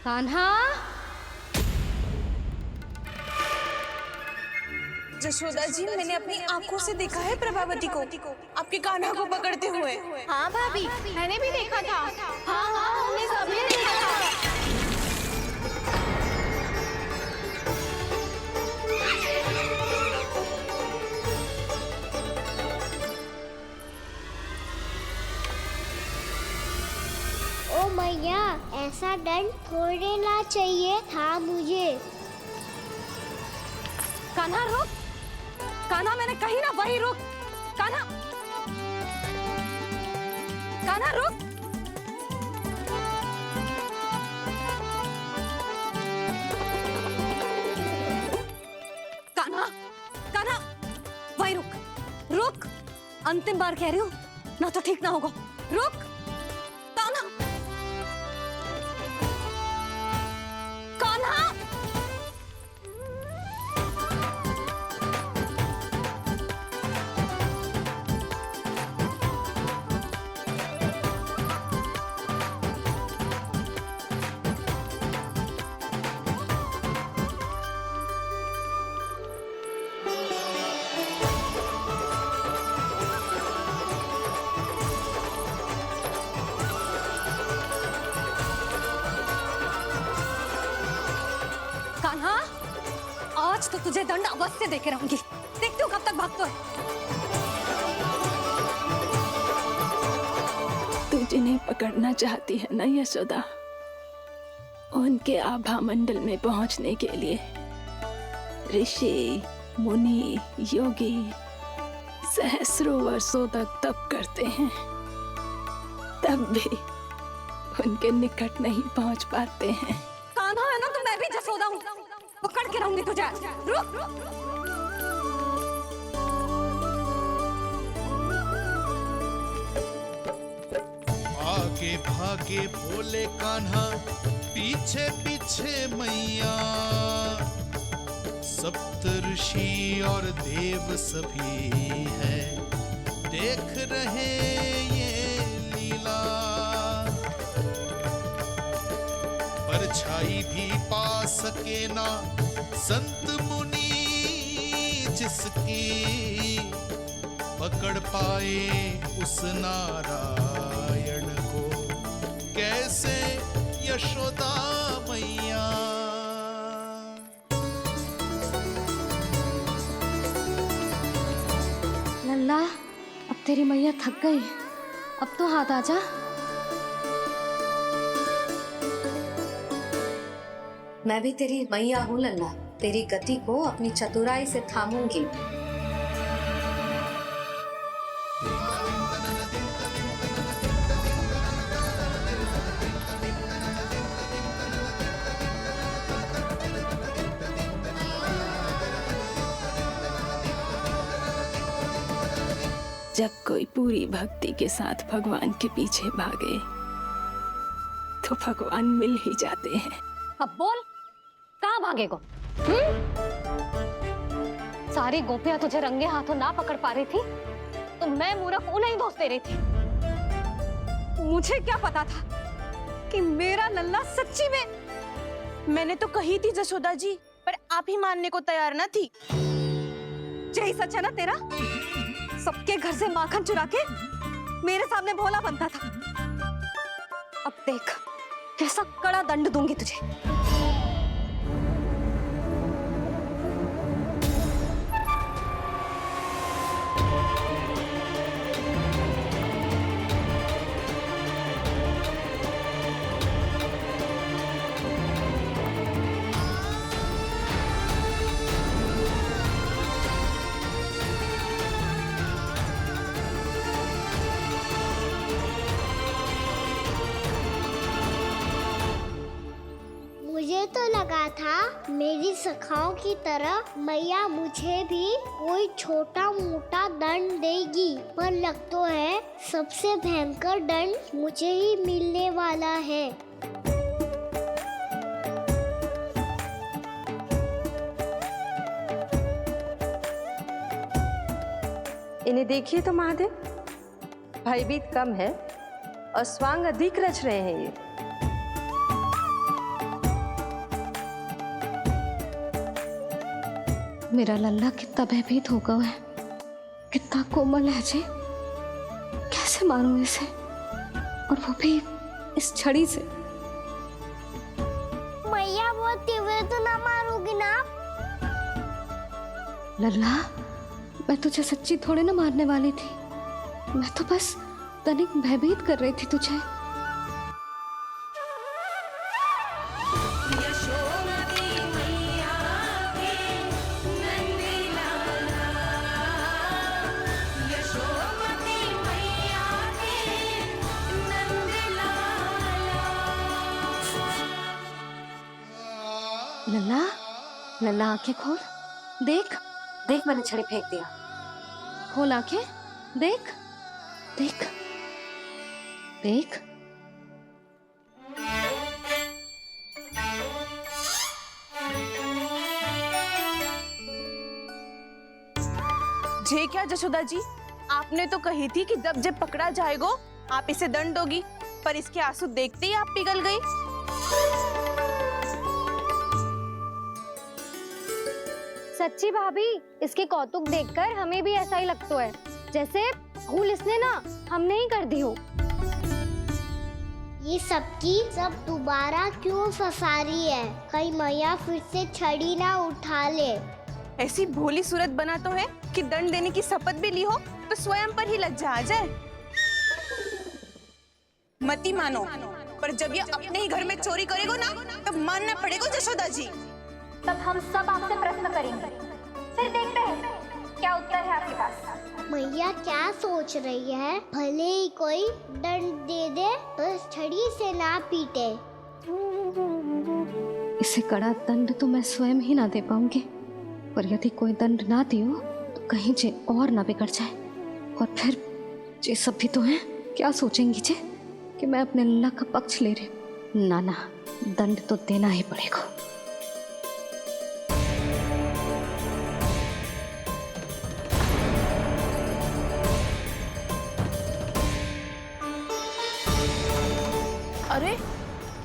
कान्हा। जशोदा जी, मैंने अपनी आंखों से देखा है प्रभावती को आपके कान्हा को पकड़ते हुए। हाँ भाभी, मैंने भी देखा था। हाँ हाँ, हमने सबने देखा था। ओ मैया, ऐसा दंड थोड़े ना चाहिए था मुझे। कान्हा रुक, कान्हा मैंने कही ना वही रुक। कान्हा, कान्हा रुक। कान्हा, कान्हा वही रुक, रुक। अंतिम बार कह रही हूँ, ना तो ठीक ना होगा। रुक कान्हा, कान्हा। कान्हा, आज तो तुझे दंड अवश्य देके रहूंगी। देखती हूँ कब तक भागता है। तू जिन्हें पकड़ना चाहती है ना यशोदा, उनके आभा मंडल में पहुंचने के लिए ऋषि, मुनि, योगी सहस्रों वर्षों तक तप करते हैं, तब भी उनके निकट नहीं पहुंच पाते हैं। कान्हा है ना, तो मैं भी जसोदा हूँ, पकड़ के रहूंगी तुझे। रुक। आगे भागे भोले कान्हा, पीछे पीछे मैया, सप्त ऋषि और देव सभी है, देख रहे ये लीला। परछाई भी पा सके ना संत मुनि, जिसकी पकड़ पाए उस नारायण को, कैसे यशोदा मैया। लल्ला, अब तेरी मैया थक गई, अब तो हाथ आजा। मैं भी तेरी मैया हूँ लल्ला, तेरी गति को अपनी चतुराई से थामूंगी। जब कोई पूरी भक्ति के साथ भगवान के पीछे भागे तो भगवान मिल ही जाते हैं। अब बोल, कहाँ भागेगा? सारी गोपियां तुझे रंगे हाथों ना पकड़ पा रही थी, तो मैं मूर्ख उन्हें ही दोष दे रही थी। मुझे क्या पता था कि मेरा लल्ला सच्ची में। मैंने तो कही थी जशोदा जी, पर आप ही मानने को तैयार न थी। यही सच है ना तेरा? सबके घर से माखन चुरा के मेरे सामने भोला बनता था। अब देख कैसा कड़ा दंड दूंगी तुझे। मुझे तो लगा था मेरी सखाओं की तरह मैया मुझे भी कोई छोटा मोटा दंड देगी, पर लग तो है सबसे भयंकर दंड मुझे ही मिलने वाला है। इन्हें देखिए तो महादेव, भयभीत कम है और स्वांग अधिक रच रहे हैं ये। मेरा लल्ला कितना भयभीत होगा है, कितना कोमल है जी। कैसे मारूं इसे, और वो भी इस छड़ी से। मैया बहुत तीव्र तो ना मारोगी ना? लल्ला, मैं तुझे सच्ची थोड़े ना मारने वाली थी, मैं तो बस तनिक भयभीत कर रही थी तुझे। लल्ला, लल्ला आंखें खोल, देख देख, मैंने छड़ी फेंक दिया। खोल आंखें, देख देख देख। जे क्या जशोदा जी, आपने तो कही थी कि जब जब पकड़ा जाएगा आप इसे दंड दोगी, पर इसके आंसू देखते ही आप पिघल गई। सच्ची भाभी, इसके कौतुक देखकर हमें भी ऐसा ही लगता है, जैसे भूल इसने ना हमने ही कर दी हो। ये सबकी सब दोबारा क्यों फंसा रही है? कहीं मैया फिर से छड़ी ना उठा ले। ऐसी भोली सूरत बना तो है कि दंड देने की शपथ भी ली हो तो स्वयं पर ही लज्जा आ जाए। मती मानो, पर जब ये अपने ही घर में चोरी करेगा ना, तब मानना पड़ेगा जशोदा जी। तब हम सब आपसे प्रश्न करेंगे, फिर देखते हैं क्या उत्तर है आपके पास। मैया क्या सोच रही है? भले ही कोई दंड दे दे, बस छड़ी से ना पीटे। इसे कड़ा दंड तो मैं स्वयं ही ना दे पाऊंगी, पर यदि कोई दंड ना दियो तो कहीं जे और ना बिगड़ जाए, और फिर जे सब भी तो हैं, क्या सोचेंगी जे कि मैं अपने लल्ला का पक्ष ले रही। ना ना, दंड तो देना ही पड़ेगा। अरे,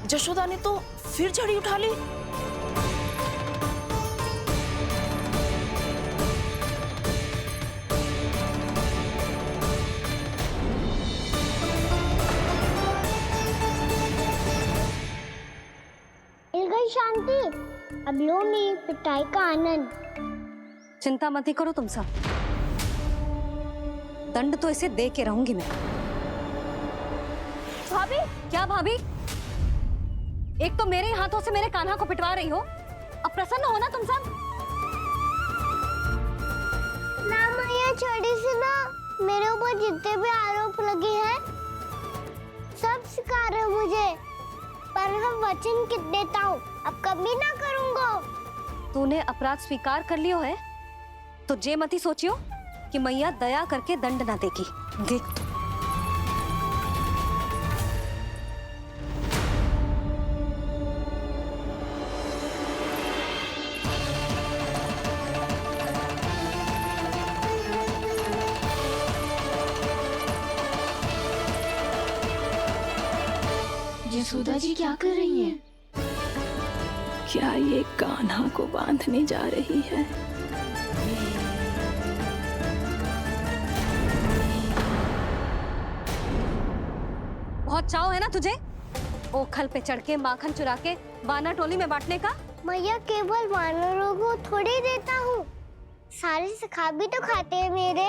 जशोदा ने तो फिर छड़ी उठा ली। मिल गई शांति, अब लो मेरी पिटाई का आनंद। चिंता मत ही करो तुम सब, दंड तो इसे दे के रहूंगी मैं। भाभी, क्या भाभी? एक तो मेरे हाथों से मेरे कान्हा को पिटवा रही हो, अब प्रसन्न हो ना तुम सब? ना मैया, छड़ी से ना मेरे ऊपर जितने भी आरोप लगे हैं सब स्वीकार है मुझे, पर हम वचन कित देता हूँ, अब कभी ना करूँगा। तूने अपराध स्वीकार कर लियो है तो जे मती सोचियो कि मैया दया करके दंड ना देगी। देख यशोदा जी क्या कर रही हैं? क्या ये कान्हा को बांधने जा रही है? बहुत चाव है ना तुझे ओखल पे चढ़ के माखन चुरा के वानर टोली में बांटने का? मैया, केवल वानरों को थोड़ी देता हूँ, सारे सखा भी तो खाते हैं मेरे।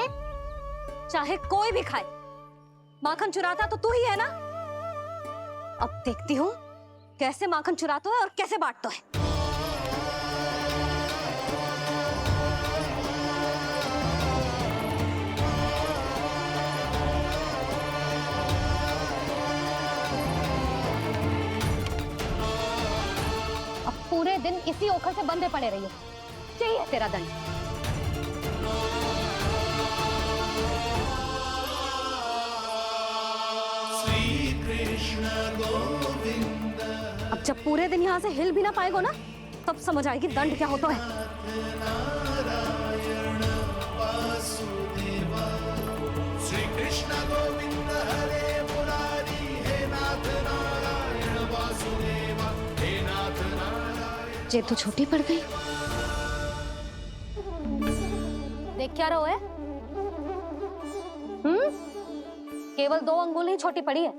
चाहे कोई भी खाए, माखन चुराता तो तू ही है ना। अब देखती हूँ कैसे माखन चुराता है और कैसे बांटता है। अब पूरे दिन इसी ओखल से बंधे पड़े रहिए, चाहिए तेरा दंड। अब जब पूरे दिन यहाँ से हिल भी ना पाएगो ना, तब समझ आएगी दंड क्या होता है। श्री कृष्ण गोविंद हरे मुरारी, हे नाथ नारायण वासुदेवा, हे नाथ नारायण। जे तो छोटी पड़ गई। क्या रहो है? केवल 2 अंगुल ही छोटी पड़ी है।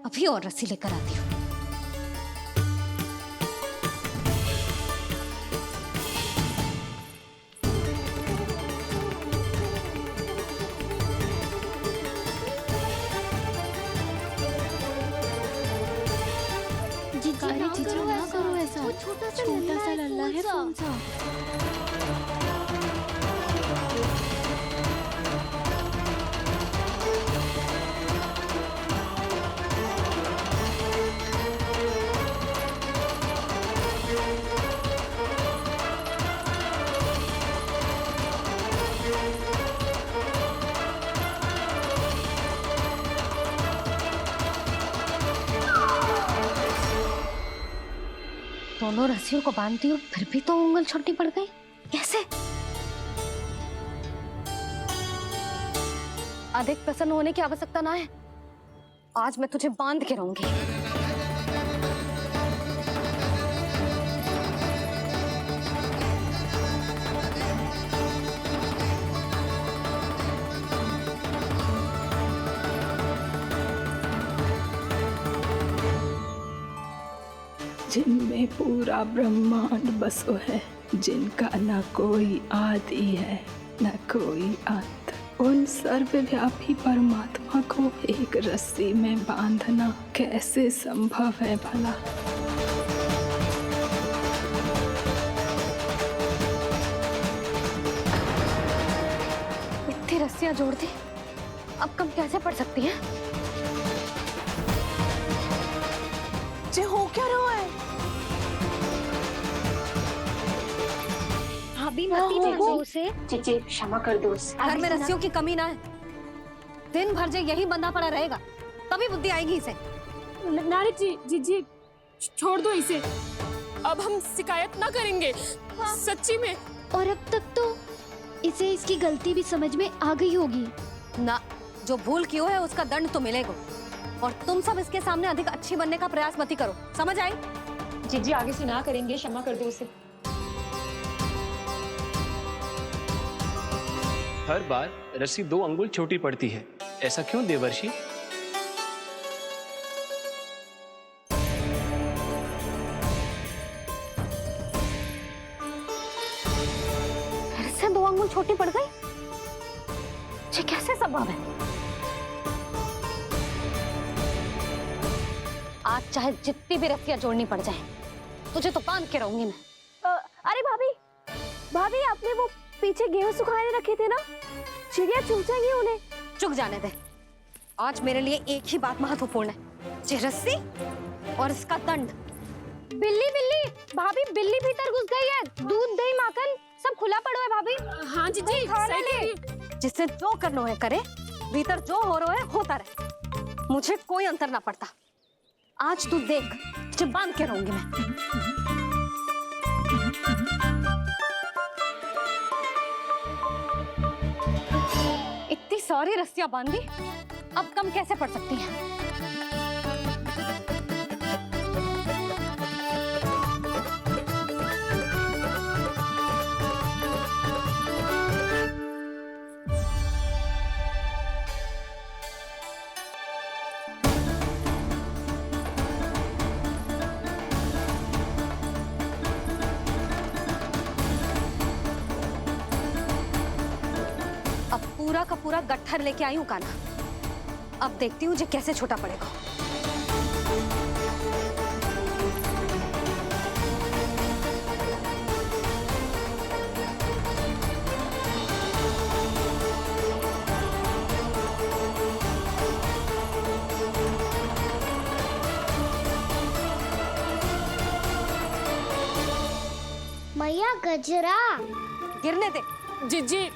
अभी और रस्सी लेकर आती हूँ। ना करो ऐसा। छोटा सा लल्ला है कौन सा? दोनों रस्सियों को बांधती हूँ, फिर भी तो उंगल छोटी पड़ गई। कैसे? अधिक प्रसन्न होने की आवश्यकता ना है। आज मैं तुझे बांध के रहूंगी। जिनमें पूरा ब्रह्मांड बसो है, जिनका न कोई आदि है न कोई अंत, उन सर्वव्यापी परमात्मा को एक रस्सी में बांधना कैसे संभव है भला? इतनी रस्सियां जोड़ दी, अब कम कैसे पड़ सकती हैं? जे हो क्या रहा है? भाभी मती बांधो उसे। जी क्षमा कर दो उसे। घर में रस्सियों की कमी ना है। दिन भर जे यही बंधा पड़ा रहेगा, तभी बुद्धि आएगी इसे। नारी जी छोड़ दो इसे। अब हम शिकायत ना करेंगे। सच्ची में। और अब तक तो इसे इसकी गलती भी समझ में आ गई होगी ना। जो भूल की हो है उसका दंड तो मिलेगा। और तुम सब इसके सामने अधिक अच्छी बनने का प्रयास मत करो, समझ आई? जी आगे से ना करेंगे, क्षमा कर दो उसे। हर बार रस्सी 2 अंगुल छोटी पड़ती है, ऐसा क्यों देवर्षि? फिर से 2 अंगुल छोटी पड़ गई? ये कैसे संभव है? आज चाहे जितनी भी रस्सियां जोड़नी पड़ जाए, तुझे तो बांध के रहूंगी मैं। अरे भाभी आपने वो पीछे गेहूं सुखाने रखे थे ना, चिड़िया चुग जाएंगी उन्हें। चुक जाने दे। आज मेरे लिए एक ही बात महत्वपूर्ण है, ये रस्सी और इसका दंड। बिल्ली भाभी, बिल्ली भीतर घुस गई है। दूध दही माखन सब खुला पड़ा है भाभी। हाँ जी सही कह रही है। जिससे जो करना है करे, भीतर जो हो रहा है होता रहे, मुझे कोई अंतर ना पड़ता। आज तू देख, तुझे बांध के रहूंगी मैं। इतनी सारी रस्सियां बांधी, अब कम कैसे पड़ सकती हैं? पूरा का पूरा गट्ठर लेके आई हूँ कान्हा। अब देखती हूँ जो कैसे छोटा पड़ेगा। मैया गजरा गिरने दे। जी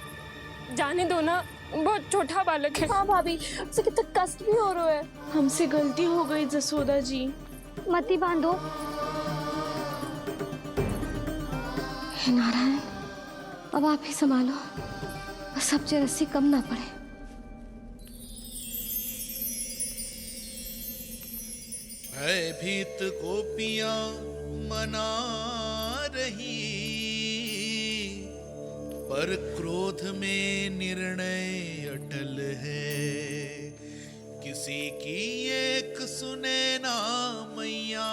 जाने दो ना, बहुत छोटा बालक है। हाँ भाभी, उसे कितना कष्ट भी हो रहा है। हमसे गलती हो गई जसोदा जी। मती बांधो। हे नारायण, अब आप ही संभालो, बस अब जो रस्सी कम ना पड़े। भयभीत गोपियां मना रही, पर क्रोध में निर्णय अटल है, किसी की एक सुने ना मैया।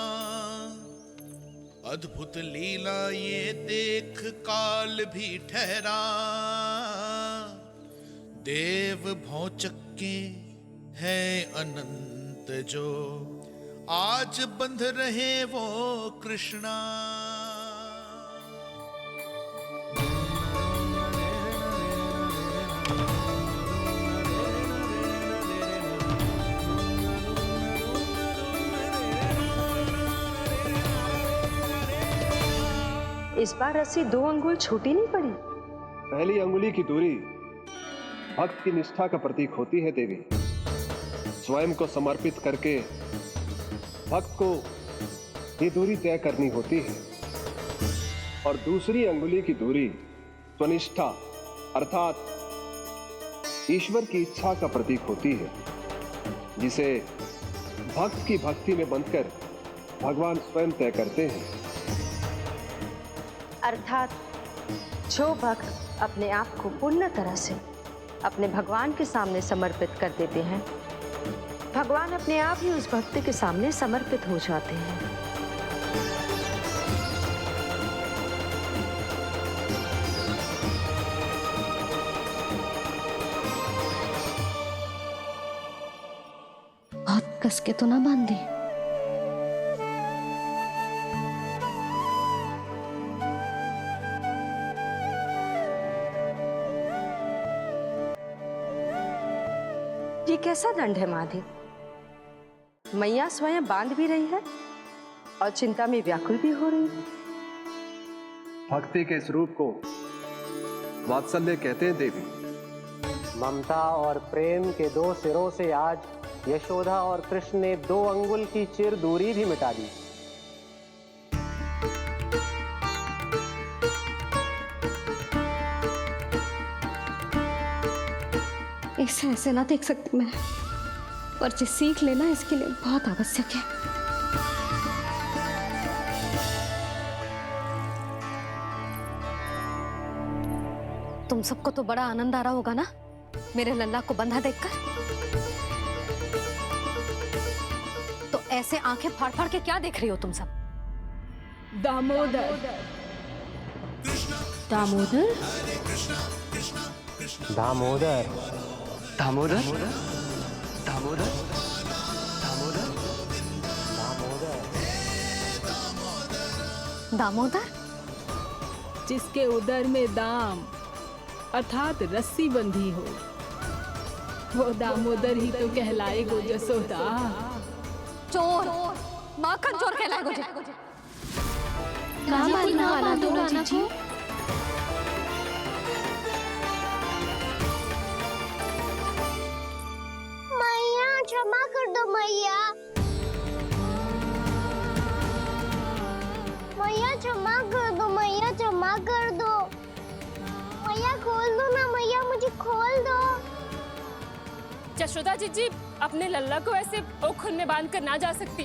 अद्भुत लीला ये देख काल भी ठहरा, देव भौचक्के है अनंत जो, आज बंध रहे वो कृष्णा। इस बार रस्सी 2 अंगुल छोटी नहीं पड़ी। पहली अंगुली की दूरी भक्त की निष्ठा का प्रतीक होती है देवी। स्वयं को समर्पित करके भक्त को ये दूरी तय करनी होती है। और दूसरी अंगुली की दूरी स्वनिष्ठा अर्थात ईश्वर की इच्छा का प्रतीक होती है, जिसे भक्त की भक्ति में बंधकर भगवान स्वयं तय करते हैं। अर्थात जो भक्त अपने आप को पूर्ण तरह से अपने भगवान के सामने समर्पित कर देते हैं, भगवान अपने आप ही उस भक्त के सामने समर्पित हो जाते हैं। बहुत कस के तो ना बांध दी। ये कैसा दंड है महादेव? मैया स्वयं बांध भी रही है और चिंता में व्याकुल भी हो रही है। भक्ति के स्वरूप को वात्सल्य कहते हैं देवी। ममता और प्रेम के 2 सिरों से आज यशोदा और कृष्ण ने 2 अंगुल की चिर दूरी भी मिटा दी। इसे ऐसे ना देख सकती मैं, पर जो सीख लेना इसके लिए बहुत आवश्यक है। तुम सबको तो बड़ा आनंद आ रहा होगा ना मेरे लल्ला को बंधा देखकर। तो ऐसे आंखें फाड़ फाड़ के क्या देख रही हो तुम सब? दामोदर दामोदर दामोदर दामोदर दामोदर दामोदर, जिसके उदर में दाम अर्थात रस्सी बंधी हो, वो दामोदर ही तो कहलाएगो जसोदा। चोर, माखन चोर कहलाएगो जे। कहाँ मारना वाला तो राना को? मैया क्षमा कर दो मैया। मैया क्षमा कर दो, मैया क्षमा कर दो। मैया खोल दो ना मैया, मुझे खोल दो। जशोदा जी अपने लल्ला को ऐसे ओखुन में बांध कर ना जा सकती।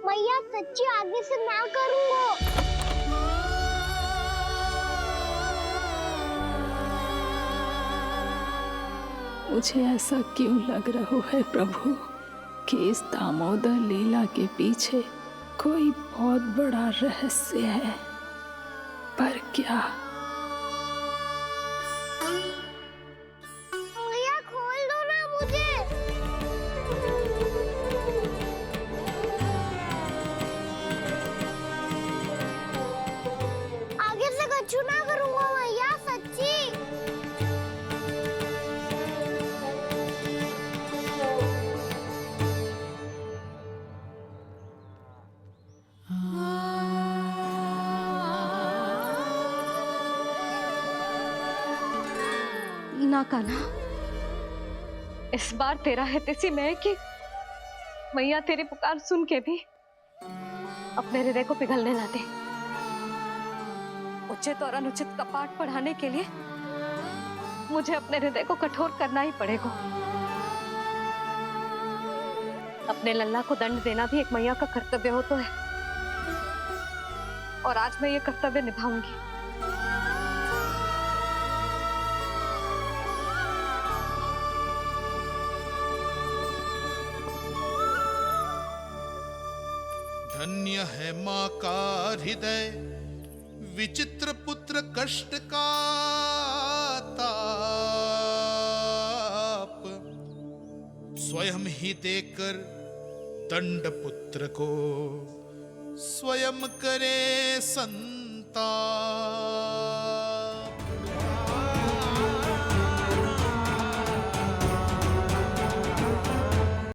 मैया सच्ची आगे से ना करूँगा। मुझे ऐसा क्यों लग रहा है प्रभु कि इस दामोदर लीला के पीछे कोई बहुत बड़ा रहस्य है, पर क्या? मैया खोल दो ना मुझे। आगे से कछु ना करूँगा मैया, सच्ची। ना कान्हा, इस बार तेरा है तेसी में कि मैया तेरी पुकार सुन के भी अपने हृदय को पिघलने ना दे। उचित और अनुचित कपाट पढ़ाने के लिए मुझे अपने हृदय को कठोर करना ही पड़ेगा। अपने लल्ला को दंड देना भी एक मैया का कर्तव्य हो तो है, और आज मैं ये कर्तव्य निभाऊंगी। धन्य है माँ का हृदय, विचित्र पुत्र कष्ट का ताप, स्वयं ही देकर दंड पुत्र को स्वयं करे संताप।